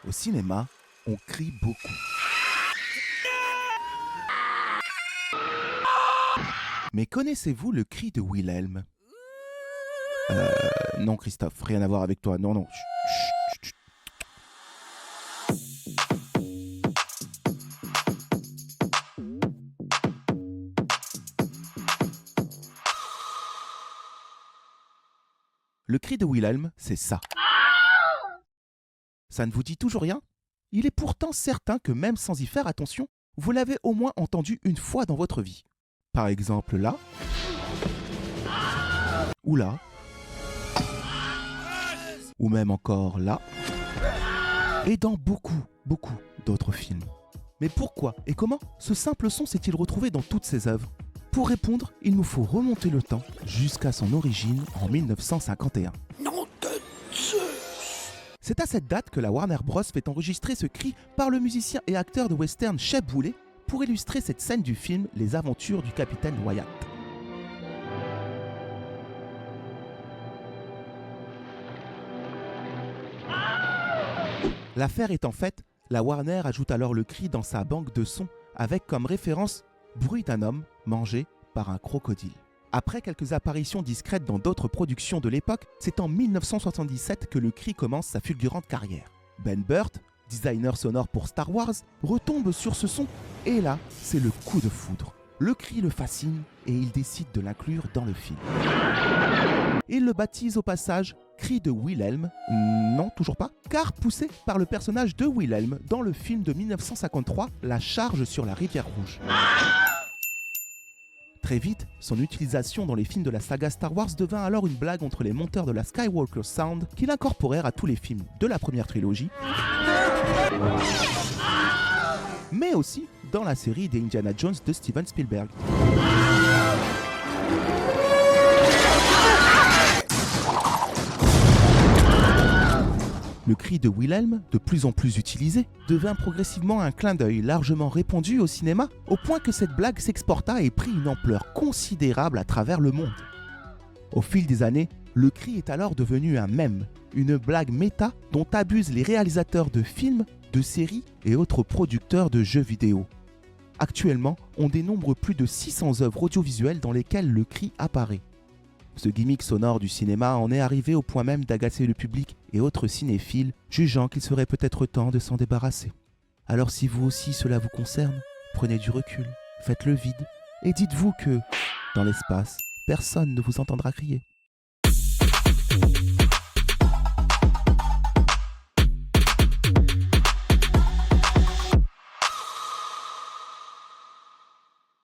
Au cinéma, on crie beaucoup. Mais connaissez-vous le cri de Wilhelm? Non Christophe, rien à voir avec toi, non. Chut, chut, chut. Le cri de Wilhelm, c'est ça. Ça ne vous dit toujours rien? Il est pourtant certain que même sans y faire attention, vous l'avez au moins entendu une fois dans votre vie. Par exemple là, ou là, ou même encore là, et dans beaucoup d'autres films. Mais pourquoi et comment ce simple son s'est-il retrouvé dans toutes ses œuvres? Pour répondre, il nous faut remonter le temps jusqu'à son origine en 1951. C'est à cette date que la Warner Bros fait enregistrer ce cri par le musicien et acteur de western Shep Woolley pour illustrer cette scène du film Les Aventures du Capitaine Wyatt. L'affaire étant faite, la Warner ajoute alors le cri dans sa banque de sons avec comme référence « Bruit d'un homme mangé par un crocodile ». Après quelques apparitions discrètes dans d'autres productions de l'époque, c'est en 1977 que le cri commence sa fulgurante carrière. Ben Burtt, designer sonore pour Star Wars, retombe sur ce son et là, c'est le coup de foudre. Le cri le fascine et il décide de l'inclure dans le film. Il le baptise au passage Cri de Wilhelm, non toujours pas, car poussé par le personnage de Wilhelm dans le film de 1953, La Charge sur la rivière Rouge. Très vite, son utilisation dans les films de la saga Star Wars devint alors une blague entre les monteurs de la Skywalker Sound qui l'incorporèrent à tous les films de la première trilogie, mais aussi dans la série des Indiana Jones de Steven Spielberg. Le cri de Wilhelm, de plus en plus utilisé, devint progressivement un clin d'œil largement répandu au cinéma, au point que cette blague s'exporta et prit une ampleur considérable à travers le monde. Au fil des années, le cri est alors devenu un mème, une blague méta dont abusent les réalisateurs de films, de séries et autres producteurs de jeux vidéo. Actuellement, on dénombre plus de 600 œuvres audiovisuelles dans lesquelles le cri apparaît. Ce gimmick sonore du cinéma en est arrivé au point même d'agacer le public et autres cinéphiles, jugeant qu'il serait peut-être temps de s'en débarrasser. Alors si vous aussi cela vous concerne, prenez du recul, faites le vide et dites-vous que, dans l'espace, personne ne vous entendra crier.